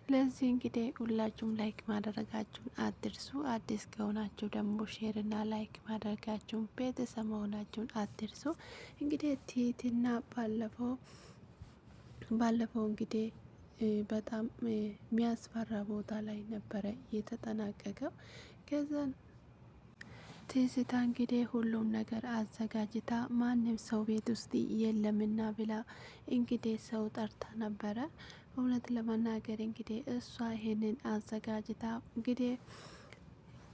ለዚህ እንግዲህ ሁላችሁም ላይክ ማድረጋችሁን አትርሱ። አዲስ ከሆናችሁ ደግሞ ሼር እና ላይክ ማድረጋችሁን ቤተሰብ መሆናችሁን አትርሱ። እንግዲህ ትሁትና ባለፈው እንግዲህ በጣም የሚያስፈራ ቦታ ላይ ነበረ የተጠናቀቀው። ከዛን ትዝታ እንግዲህ ሁሉም ነገር አዘጋጅታ ማንም ሰው ቤት ውስጥ የለምና ብላ እንግዲህ ሰው ጠርታ ነበረ። እውነት ለመናገር እንግዲህ እሷ ይሄንን አዘጋጅታ እንግዲህ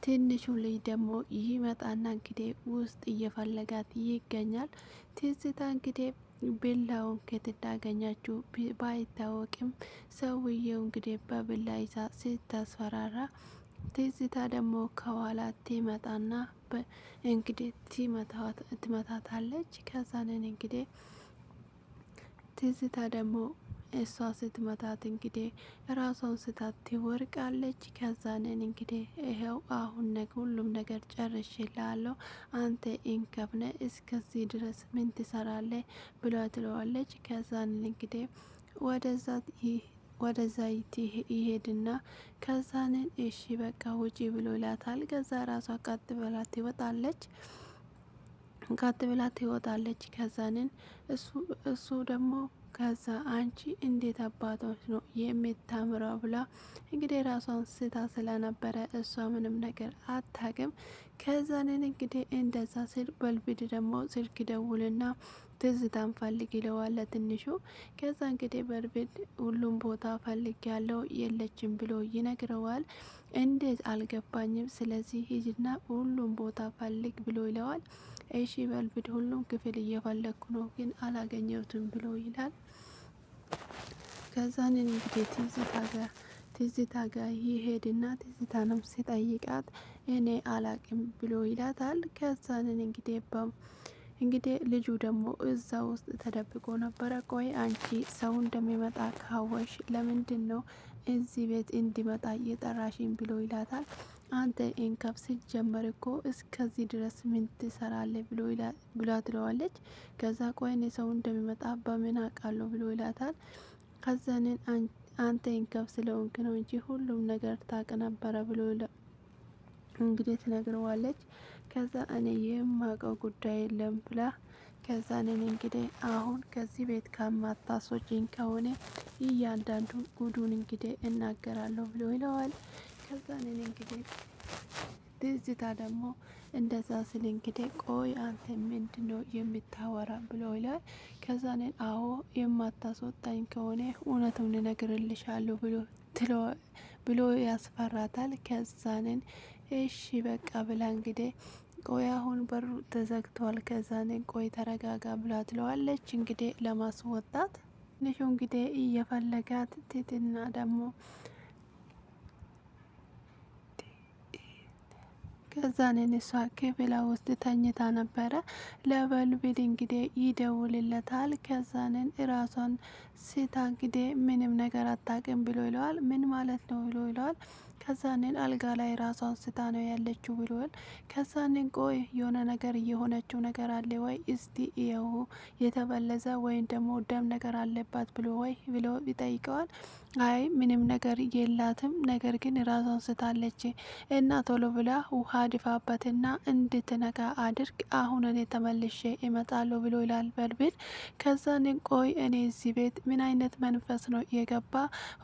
ትንሹ ልጅ ደግሞ ይመጣና እንግዲህ ውስጥ እየፈለጋት ይገኛል። ትዝታ እንግዲህ ቢላውን ከየት እንዳገኛችሁ ባይታወቅም ሰውየው እንግዲህ በቢላ ይዛ ስታስፈራራ ትዝታ ደግሞ ከኋላ ትመጣና እንግዲህ ትመታታለች። ከዛንን እንግዲህ ትዝታ ደግሞ እሷ ስትመታት እንግዲህ ራሷን ስታት ትወርቃለች። ከዛንን እንግዲህ ይኸው አሁን ሁሉም ነገር ጨርሼልሃለሁ፣ አንተ እንከፍነ እስከዚህ ድረስ ምን ትሰራለህ ብላ ትለዋለች። ከዛንን እንግዲህ ወደዛ ይሄድና ከዛንን እሺ በቃ ውጪ ብሎ ይላታል። ከዛ ራሷ ቀጥ ብላ ትወጣለች። ከዛንን እሱ ደግሞ ከዛ አንቺ እንዴት አባቶች ነው የምታምረው ብላ እንግዲህ ራሷን ስታ ስለነበረ እሷ ምንም ነገር አታቅም። ከዛንን እንግዲህ እንደዛ ስል በልቢድ ደግሞ ስልክ ደውልና ትዝታን ፈልግ ይለዋል ትንሹ። ከዛ እንግዲህ በልቢድ ሁሉም ቦታ ፈልግ ያለው የለችም ብሎ ይነግረዋል። እንዴት አልገባኝም፣ ስለዚህ ሂጅና ሁሉም ቦታ ፈልግ ብሎ ይለዋል። እሺ በልቢድ ሁሉም ክፍል እየፈለግኩ ነው ግን አላገኘሁትም ብሎ ይላል። ከዛንን እንግዲህ ትዝታ ጋር ይሄድና ትዝታንም ሲጠይቃት እኔ አላቅም ብሎ ይላታል። ከዛንን እንግዲህ ልጁ ደግሞ እዛ ውስጥ ተደብቆ ነበረ። ቆይ አንቺ ሰው እንደሚመጣ ካወሽ ለምንድን ነው እዚህ ቤት እንዲመጣ እየጠራሽኝ ብሎ ይላታል። አንተ ኢንከፍ ሲጀመር እኮ እስከዚህ ድረስ ምን ትሰራለህ ብላ ትለዋለች። ከዛ ቆይ እኔ ሰው እንደሚመጣ በምን አውቃለሁ ብሎ ይላታል። ከዛንን አንተ ኢንከፍ ስለሆንክ ነው እንጂ ሁሉም ነገር ታቅ ነበረ ብሎ እንግዲህ ትነግረዋለች። ከዛ እኔ የማውቀው ጉዳይ የለም ብላ ከዛንን እንግዲህ አሁን ከዚህ ቤት ከማታስወጪኝ ከሆነ እያንዳንዱን ጉዱን እንግዲህ እናገራለሁ ብሎ ይለዋል። ከዛንን እንግዲህ ትዝታ ደግሞ እንደዛ ስል እንግዲህ ቆይ አንተ ምንድነው የምታወራ ብሎ ይላል። ከዛንን አዎ የማታስወጣኝ ከሆነ እውነቱን እነግርልሻለሁ ብሎ ያስፈራታል። ከዛንን እሺ በቃ ብላ እንግዲህ ቆይ አሁን በሩ ተዘግቷል፣ ከዛንን ቆይ ተረጋጋ ብላ ትለዋለች። እንግዲህ ለማስወጣት ትንሹ እንግዲህ እየፈለጋት ትትና ደግሞ ከዛንን እሷ ክፍሏ ውስጥ ተኝታ ነበረ። ለበልቢል እንግዲህ ይደውልለታል። ከዛንን እራሷን ስታ እንግዲህ ምንም ነገር አታውቅም ብሎ ይለዋል። ምን ማለት ነው ብሎ ይለዋል። ከዛንን አልጋ ላይ ራሷን ስታ ነው ያለችው ብሎል። ከዛንን ቆይ የሆነ ነገር እየሆነችው ነገር አለ ወይ እስቲ ይኸው የተበለዘ ወይም ደግሞ ደም ነገር አለባት ብሎ ይጠይቀዋል። አይ ምንም ነገር የላትም፣ ነገር ግን ራሷን ስታለች እና ቶሎ ብላ ውሃ ድፋበትና እንድትነቃ አድርግ፣ አሁን እኔ ተመልሼ እመጣለሁ ብሎ ይላል በልቢል። ከዛንን ቆይ እኔ እዚህ ቤት ምን አይነት መንፈስ ነው የገባ?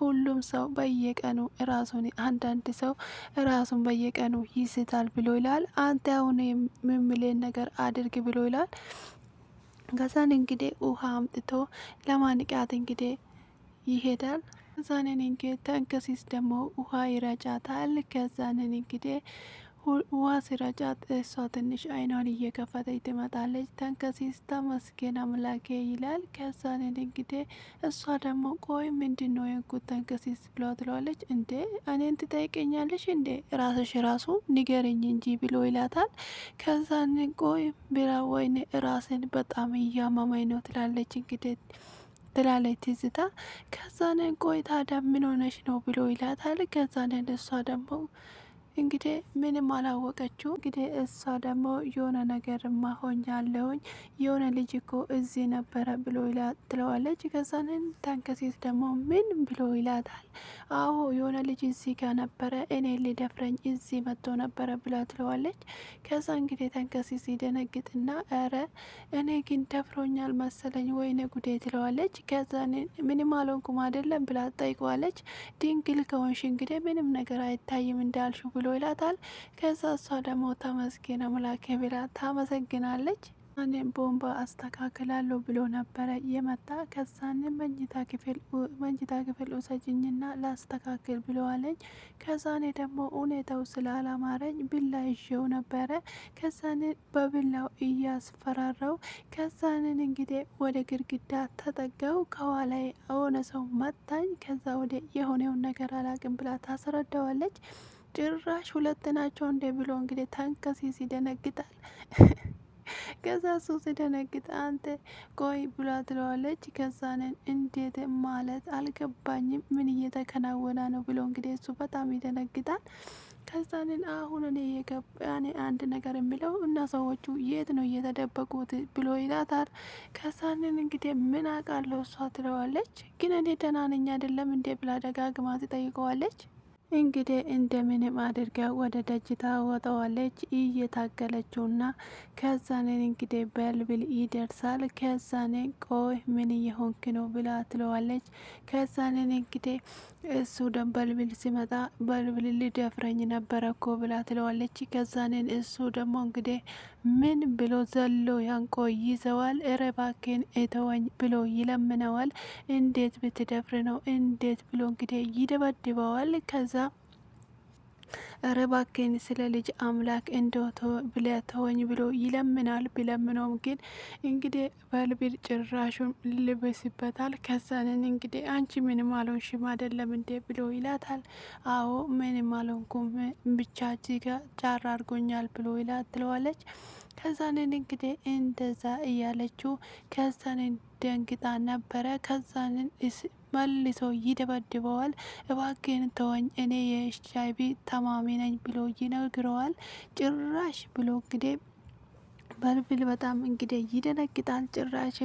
ሁሉም ሰው በየቀኑ ራሱን አንዳንድ ሰው ራሱን በየቀኑ ይስታል ብሎ ይላል። አንተ አሁን የምምሌን ነገር አድርግ ብሎ ይላል። ከዛን እንግዲህ ውሃ አምጥቶ ለማንቃት እንግዲህ ይሄዳል። ከዛንን እንግዲህ ተንከሲስ ደግሞ ውሃ ይረጫታል። ከዛንን እንግዲህ ውሃ ሲረጫት እሷ ትንሽ አይኗን እየከፈተች ትመጣለች። ተንከሲስ ተመስገን አምላኬ ይላል። ከዛንን እንግዲህ እሷ ደግሞ ቆይ ምንድን ነው የንኩት ተንከሲስ ብሎ ትለዋለች። እንዴ እኔን ትጠይቀኛለሽ እንዴ ራስሽ ራሱ ንገረኝ እንጂ ብሎ ይላታል። ከዛንን ቆይ ብላ ወይኔ ራሴን በጣም እያመመኝ ነው ትላለች እንግዲህ ትላለች ትዝታ። ከዛንን ቆይ ታዲያ ምን ሆነሽ ነው ብሎ ይላታል። ከዛንን እሷ ደግሞ እንግዲህ ምንም አላወቀችው። እንግዲህ እሷ ደግሞ የሆነ ነገር ማሆኛለሁኝ የሆነ ልጅ እኮ እዚህ ነበረ ብሎ ትለዋለች። ከዛንን ተንከሴት ደግሞ ምን ብሎ ይላታል። አዎ የሆነ ልጅ እዚህ ጋር ነበረ እኔ ሊደፍረኝ እዚህ መጥቶ ነበረ ብላ ትለዋለች። ከዛ እንግዲህ ተንከሴት ሲደነግጥና ኧረ እኔ ግን ደፍሮኛል መሰለኝ ወይኔ ጉዴ ትለዋለች። ከዛ ምንም አልሆንኩም አይደለም ብላ ጠይቀዋለች። ድንግል ከሆንሽ እንግዲህ ምንም ነገር አይታይም እንዳልሹ ብሎ ይላታል። ከዛ እሷ ደግሞ ተመስገን አምላኬ ብላ ታመሰግናለች። እኔም ቦምባ አስተካክላለሁ ብሎ ነበረ የመጣ። ከዛን መኝታ ክፍል ውሰጅኝና ላስተካክል ብለዋለኝ። ከዛኔ ደግሞ ሁኔታው ስላላማረኝ ቢላ ይዤው ነበረ። ከዛን በቢላው እያስፈራራው ከዛንን እንግዲህ ወደ ግድግዳ ተጠጋው። ከኋላ የሆነ ሰው መታኝ። ከዛ ወደ የሆነውን ነገር አላቅም ብላ ታስረዳዋለች። ጭራሽ ሁለት ናቸው እንደ ብሎ እንግዲህ ተንከሲስ ይደነግጣል። ከዛ እሱ ሲደነግጥ አንተ ቆይ ብላ ትለዋለች። ከዛንን እንዴት ማለት አልገባኝም ምን እየተከናወነ ነው ብሎ እንግዲህ እሱ በጣም ይደነግጣል። ከዛንን አሁን እኔ የገባኔ አንድ ነገር የሚለው እና ሰዎቹ የት ነው እየተደበቁት ብሎ ይላታል። ከዛንን እንግዲህ ምን አውቃለሁ እሷ ትለዋለች። ግን እኔ ደህና ነኝ አይደለም እንዴ ብላ ደጋግማ ትጠይቀዋለች። እንግዲህ እንደምንም አድርጋ ወደ ደጅ ታወጣዋለች እየታገለችውና ከዛንን እንግዲህ በልብል ይደርሳል። ከዛንን ቆይ ምን እየሆንክ ነው ብላ ትለዋለች። ከዛንን እንግዲህ እሱ ደም በልብል ሲመጣ በልብል ሊደፍረኝ ነበረ እኮ ብላ ትለዋለች። ከዛንን እሱ ደግሞ እንግዲህ ምን ብሎ ዘሎ ያንቆ ይዘዋል። እረ እባክህን እተወኝ ብሎ ይለምነዋል። እንዴት ብትደፍር ነው እንዴት ብሎ እንግዲህ ይደበድበዋል። ከዛ እረ እባክህን ስለ ልጅ አምላክ እንደቶ ብለ ተወኝ ብሎ ይለምናል። ቢለምነውም ግን እንግዲህ በልብል ጭራሹን ልብስበታል። ከዛንን እንግዲህ አንቺ ምንም አልሆንሽም አይደለም እንዴ ብሎ ይላታል። አዎ ምንም አልሆንኩም ብቻ እጅጋ ጫራ አድርጎኛል ብሎ ይላት ትለዋለች። ከዛንን እንግዲህ እንደዛ እያለችው ከዛንን ደንግጣ ነበረ። ከዛንን መልሶ ይደበድበዋል። እባክህን ተወኝ እኔ የኤችአይቪ ታማሚ ነኝ ብሎ ይነግረዋል። ጭራሽ ብሎ እንግዲህ በልብል በጣም እንግዲህ ይደነግጣል። ጭራሽ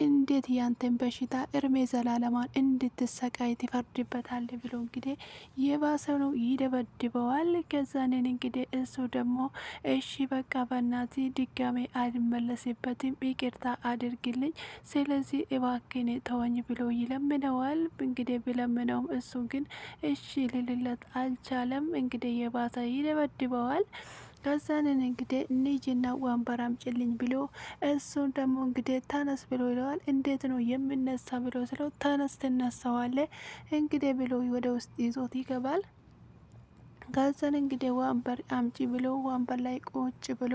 እንዴት ያንተን በሽታ እርሜ ዘላለማን እንድትሰቃይ ትፈርድበታል ብሎ እንግዲህ የባሰ ነው ይደበድበዋል። ከዛንን እንግዲህ እሱ ደግሞ እሺ በቃ በናት ድጋሜ አልመለስበትም ይቅርታ አድርግልኝ፣ ስለዚህ እባክን ተወኝ ብሎ ይለምነዋል። እንግዲህ ቢለምነውም እሱ ግን እሺ ልልለት አልቻለም። እንግዲህ የባሰ ይደበድበዋል። ከዛንን እንግዲህ ንጅና ወንበር አምጪልኝ ብሎ እሱን ደግሞ እንግዲህ ተነስ ብሎ ይለዋል። እንዴት ነው የምነሳ ብሎ ስለው ተነስ ትነሳዋለ እንግዲህ ብሎ ወደ ውስጥ ይዞት ይገባል። ከዛን እንግዲህ ወንበር አምጪ ብሎ ወንበር ላይ ቁጭ ብሎ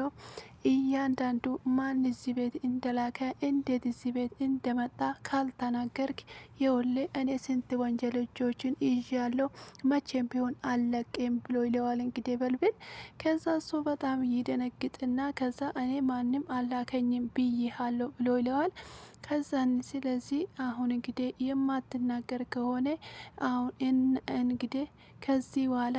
እያንዳንዱ ማን እዚህ ቤት እንደላከ እንዴት እዚህ ቤት እንደመጣ ካልተናገርክ የውል እኔ ስንት ወንጀሎችን ይዣለሁ መቼም ቢሆን አለቅም ብሎ ይለዋል። እንግዲህ በልብል ከዛ እሱ በጣም ይደነግጥና ከዛ እኔ ማንም አላከኝም ብዬሃለሁ ብሎ ይለዋል። ከዛን ስለዚህ አሁን እንግዲህ የማትናገር ከሆነ አሁን እንግዲህ ከዚህ በኋላ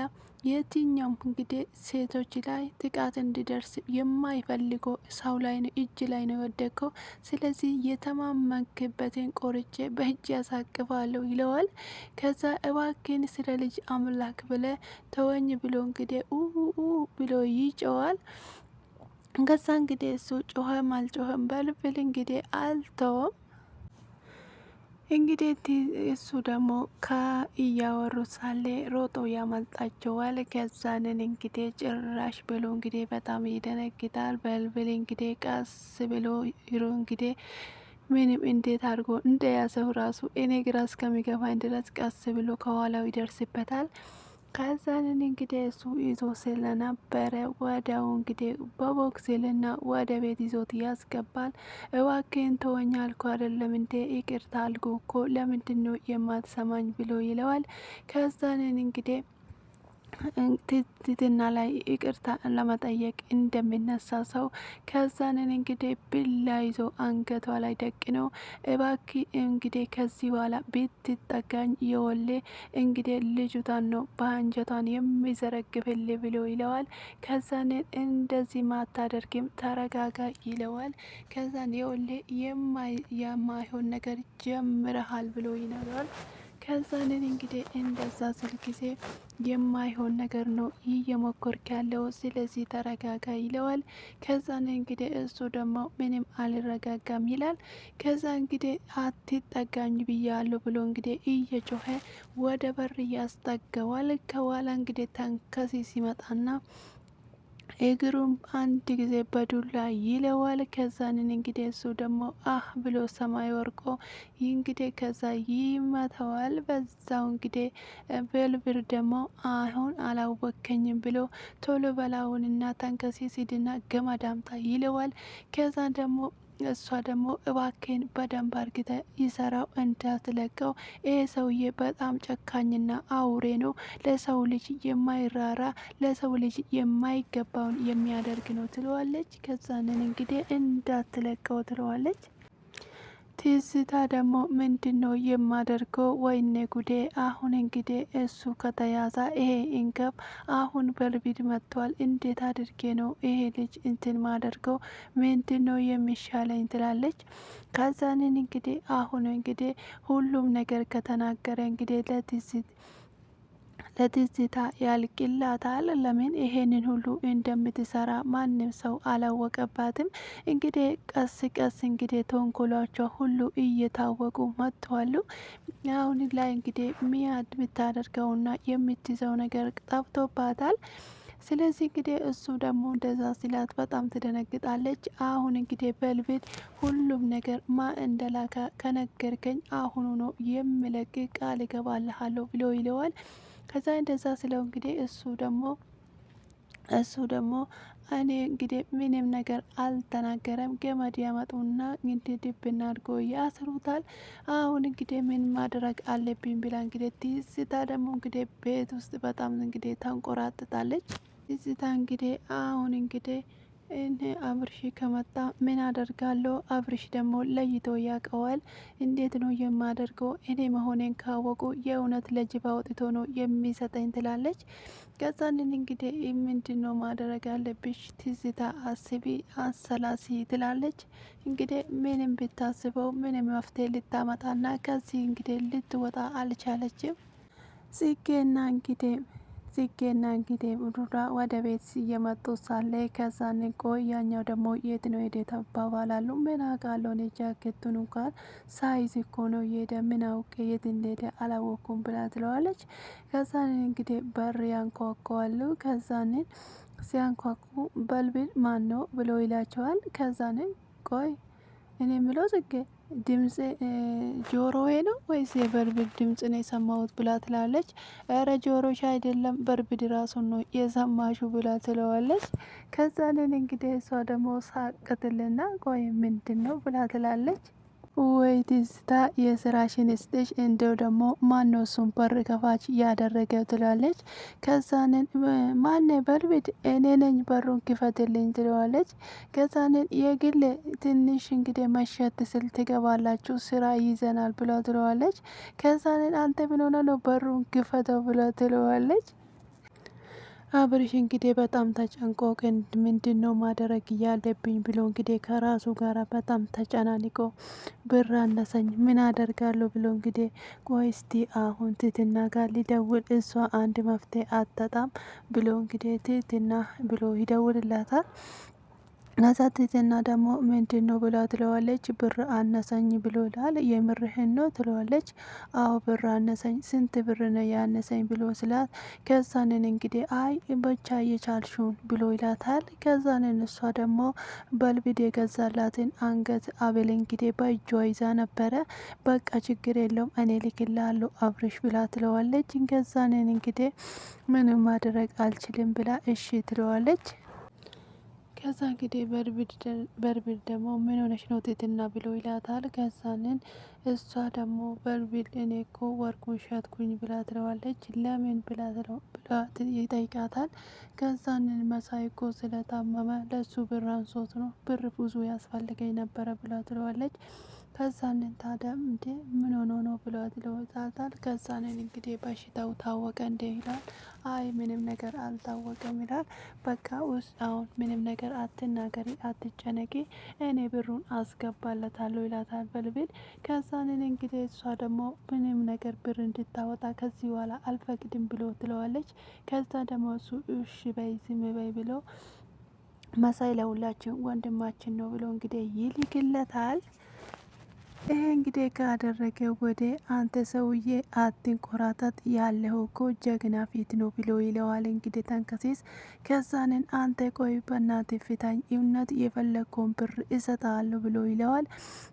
የትኛውም እንግዲህ ሴቶች ላይ ጥቃት እንዲደርስ የማይፈልገው ሰው ላይ ነው እጅ ላይ ነው የወደቀው። ስለዚህ የተማመንክበትን ቆርጬ በእጅ ያሳቅፋለሁ ይለዋል። ከዛ እባክን ስለ ልጅ አምላክ ብለ ተወኝ ብሎ እንግዲህ ብሎ ይጨዋል። ከዛ እንግዲህ እሱ ጮኸም አልጮኸም በልብል እንግዲህ አልተወም። እንግዲህ እሱ ደግሞ ከእያወሩ ሳለ ሮጦ ያመልጣቸዋል። ከዛንን እንግዲህ ጭራሽ ብሎ እንግዲህ በጣም ይደነግጣል። በልብል እንግዲህ ቀስ ብሎ ይሮ እንግዲህ ምንም እንዴት አድርጎ እንደያዘው ራሱ እኔ ግራ እስከሚገባኝ ድረስ ቀስ ብሎ ከኋላው ይደርስበታል። ከዛንን እንግዲህ እሱ ይዞ ስለነበረ ወዲያው እንግዲህ በቦክስልና ወደ ቤት ይዞት ያስገባል። እባክህን ተወኝ አልኩ አይደለም እንዴ ይቅርታ አልኩ እኮ ለምንድን ነው የማትሰማኝ ብሎ ይለዋል። ከዛንን እንግዲህ ትትና ላይ ይቅርታ ለመጠየቅ እንደሚነሳ ሰው ከዛንን እንግዲህ ብላ ይዞ አንገቷ ላይ ደቅነው እባኪ እንግዲህ ከዚህ በኋላ ብትጠጋኝ የወሌ እንግዲህ ልጁታን ነው በአንጀቷን የሚዘረግፍል ብሎ ይለዋል። ከዛንን እንደዚህ ማታደርግም ተረጋጋ ይለዋል። ከዛን የወሌ የማይሆን ነገር ጀምረሃል ብሎ ይነግረዋል። ከዛንን እንግዲህ እንደዛ ስል ጊዜ የማይሆን ነገር ነው እየሞከርክ ያለው ስለዚህ ተረጋጋ ይለዋል። ከዛን እንግዲህ እሱ ደግሞ ምንም አልረጋጋም ይላል። ከዛ እንግዲህ አትጠጋኝ ብያለሁ ብሎ እንግዲህ እየጮኸ ወደ በር ያስጠገዋል። ከኋላ እንግዲህ ተንከሲ ሲመጣና እግሩም አንድ ጊዜ በዱላ ይለዋል። ከዛንን እንግዲህ እሱ ደግሞ ብሎ ሰማይ ወርቆ እንግዲህ ከዛ ይመተዋል። በዛው እንግዲህ በልብር ደግሞ አሁን አላወከኝም ብሎ ቶሎ በላውንና ተንከሲሲድና ገመድ አምጣ ይለዋል። ከዛ ደግሞ እሷ ደግሞ እባክን በደንብ አርግተ ይሰራው እንዳትለቀው፣ ይሄ ሰውዬ በጣም ጨካኝና አውሬ ነው፣ ለሰው ልጅ የማይራራ ለሰው ልጅ የማይገባውን የሚያደርግ ነው ትለዋለች። ከዛንን እንግዲህ እንዳትለቀው ትለዋለች። ትዝታ ደግሞ ምንድን ነው የማደርገው? ወይኔ ጉዴ! አሁን እንግዲህ እሱ ከተያዘ ይሄ እንከብ አሁን በልቢድ መጥቷል። እንዴት አድርጌ ነው ይሄ ልጅ እንትን ማደርገው? ምንድን ነው የሚሻለኝ? ትላለች። ከዛንን እንግዲህ አሁን እንግዲህ ሁሉም ነገር ከተናገረ እንግዲህ ለትዝታ ያልቅላታል። ለምን ይሄንን ሁሉ እንደምትሰራ ማንም ሰው አላወቀባትም። እንግዲህ ቀስ ቀስ እንግዲህ ተንኮሏቸው ሁሉ እየታወቁ መጥተዋሉ። አሁን ላይ እንግዲህ ሚያድ የምታደርገውና የምትይዘው ነገር ጠፍቶባታል። ስለዚህ እንግዲህ እሱ ደግሞ እንደዛ ሲላት በጣም ትደነግጣለች። አሁን እንግዲህ በልቤት ሁሉም ነገር እንደላከ ከነገርከኝ አሁኑ ነው የምለቅ ቃል እገባልሃለሁ ብሎ ይለዋል። ከዛ እንደዛ ስለው እንግዲህ እሱ ደግሞ እኔ እንግዲህ ምንም ነገር አልተናገረም። ገመድ ያመጡና እንግዲህ ድብና አድርጎ ያስሩታል። አሁን እንግዲህ ምን ማድረግ አለብኝ ብላ እንግዲህ ትዝታ ደግሞ እንግዲህ ቤት ውስጥ በጣም እንግዲህ ታንቆራጥጣለች። ትዝታ እንግዲህ አሁን እንግዲህ እኔ አብርሽ ከመጣ ምን አደርጋለሁ? አብርሽ ደግሞ ለይቶ ያውቀዋል። እንዴት ነው የማደርገው? እኔ መሆኔን ካወቁ የእውነት ለጅብ አውጥቶ ነው የሚሰጠኝ ትላለች። ከዛንን እንግዲህ ምንድን ነው ማድረግ አለብሽ ትዝታ? አስቢ፣ አሰላሲ ትላለች። እንግዲህ ምንም ብታስበው ምንም መፍትሄ ልታመጣና ከዚህ እንግዲህ ልትወጣ አልቻለችም። ጽጌና እንግዲህ ሩራ ወደ ቤት እየመጡ ሳለ ከዛን ቆይ ያኛው ደግሞ የት ነው ሄደ ተባባላሉ። ምን አውቃለሁ እኔ ጃኬቱን እንኳን ሳይዝ እኮ ነው የሄደ፣ ምን አውቄ የት እንደሄደ አላወኩም ብላ ትለዋለች። ከዛን እንግዲህ በር ያንኳኳዋሉ። ከዛንን ሲያንኳኩ በልብል ማን ነው ብሎ ይላቸዋል። ከዛንን ቆይ እኔ የምለው ጽጌ ድምጽ ጆሮዬ ነው ወይስ የበርብድ ድምጽ ነው የሰማሁት ብላ ትላለች። እረ ጆሮሽ አይደለም በርብድ ራሱን ነው የሰማሹ ብላ ትለዋለች። ከዛንን እንግዲህ እሷ ደግሞ ሳቅትልና ቆይ ምንድን ነው ብላ ትላለች። ወይ ትዝታ የስራሽን ስጥሽ፣ እንደው ደግሞ ማነው እሱን በር ከፋች ያደረገው ትላለች። ከዛንን ማነ በርብድ እኔ ነኝ በሩን ክፈትልኝ ትለዋለች። ከዛንን የግል ትንሽ እንግዲህ መሸት ስል ትገባላችሁ ስራ ይዘናል ብላ ትለዋለች። ከዛንን አንተ ምን ሆነ ነው በሩን ክፈተው ብላ ትለዋለች። አብርሽ እንግዲህ በጣም ተጨንቆ ግን ምንድን ነው ማድረግ እያለብኝ ብሎ እንግዲህ ከራሱ ጋር በጣም ተጨናንቆ ብር አነሰኝ ምን አደርጋለሁ ብሎ እንግዲህ ቆይ እስቲ አሁን ትትና ጋር ሊደውል እሷ አንድ መፍትሄ አታጣም ብሎ እንግዲህ ትትና ብሎ ይደውልላታል። ከዛ ትትና ደግሞ ምንድን ነው ብላ ትለዋለች። ብር አነሰኝ ብሎላል። የምርህን ነው ትለዋለች። አዎ ብር አነሰኝ። ስንት ብር ነው ያነሰኝ ብሎ ስላት ከዛንን እንግዲህ አይ ብቻ እየቻልሽውን ብሎ ይላታል። ከዛንን እሷ ደግሞ በልብድ የገዛላትን አንገት አብል እንግዲህ በእጇ ይዛ ነበረ። በቃ ችግር የለውም እኔ ልክላለሁ አብርሽ ብላ ትለዋለች። ከዛንን እንግዲህ ምንም ማድረግ አልችልም ብላ እሺ ትለዋለች። ከዛ እንግዲህ በርቢል ደግሞ ምን ሆነሽ ነው ትትና ብሎ ይላታል። ከዛንን እሷ ደግሞ በርቢል እኔ እኮ ወርቁን ሸጥኩኝ ብላ ትለዋለች። ለምን ብላ ይጠይቃታል። ከዛንን መሳይ እኮ ስለታመመ ለሱ ብር አንሶት ነው፣ ብር ብዙ ያስፈልገኝ ነበረ ብላ ትለዋለች። ከዛንን ታዲያ እንዴ ምን ሆኖ ነው ብሏት ይለወጣታል። ከዛንን እንግዲህ በሽታው ታወቀ እንዴ ይላል። አይ ምንም ነገር አልታወቀም ይላል። በቃ ውስጥ አሁን ምንም ነገር አትናገሪ፣ አትጨነቂ፣ እኔ ብሩን አስገባለታለሁ ይላታል በርቢል። ከዛንን እንግዲህ እሷ ደግሞ ምንም ነገር ብር እንድታወጣ ከዚህ በኋላ አልፈቅድም ብሎ ትለዋለች። ከዛ ደግሞ እሱ እሺ በይ ዝም በይ ብሎ መሳይ ለሁላችን ወንድማችን ነው ብሎ እንግዲህ ይልክለታል። ይሄ እንግዲህ ካደረገ ወደ አንተ ሰውዬ አትንኮራተት፣ ያለው እኮ ጀግና ፊት ነው ብሎ ይለዋል። እንግዲህ ተንከሲስ ከዛንን አንተ ቆይ በእናትህ ፍታኝ፣ እውነት የፈለግከውን ብር እሰጥሃለሁ ብሎ ይለዋል።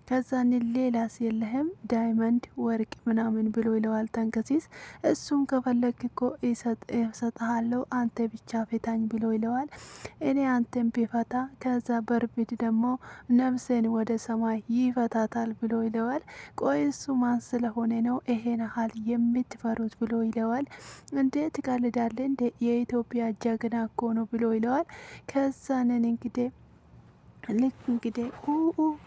ከዛንን ሌላስ የለህም ዳይመንድ ወርቅ ምናምን ብሎ ይለዋል ተንከሲስ። እሱም ከፈለግ እኮ እሰጥሃለሁ አንተ ብቻ ፍታኝ ብሎ ይለዋል። እኔ አንተን ቢፈታ ከዛ በርቢል ደግሞ ነፍሴን ወደ ሰማይ ይፈታታል ብሎ ይለዋል። ቆይ እሱ ማን ስለሆነ ነው ይሄን ያህል የምትፈሩት ብሎ ይለዋል። እንዴ ትቀልዳለህ እንዴ የኢትዮጵያ ጀግና እኮ ነው ብሎ ይለዋል። ከዛንን ልክ እንግዲህ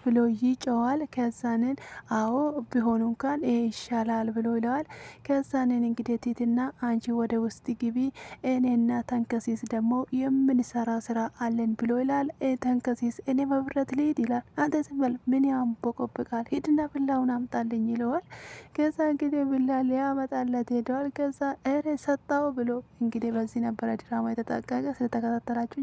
ብሎ ይጨዋል። ከዛንን አዎ ቢሆኑ እንኳን ይሄ ይሻላል ብሎ ይለዋል። ከዛንን እንግዲህ ቲትና አንቺ ወደ ውስጥ ግቢ፣ እኔና ተንከሲስ ደግሞ የምንሰራ ስራ አለን ብሎ ይላል። ተንከሲስ እኔ መብረት ልሂድ ይላል። አንተ ዝም በል ምን ያንቦቆብቃል፣ ሂድና ብላውን አምጣልኝ ይለዋል። ከዛ እንግዲህ ብላ ሊያመጣለት ሄደዋል። ከዛ እረ ሰጣው ብሎ እንግዲህ በዚህ ነበረ ድራማ የተጠቀቀ። ስለተከታተላችሁ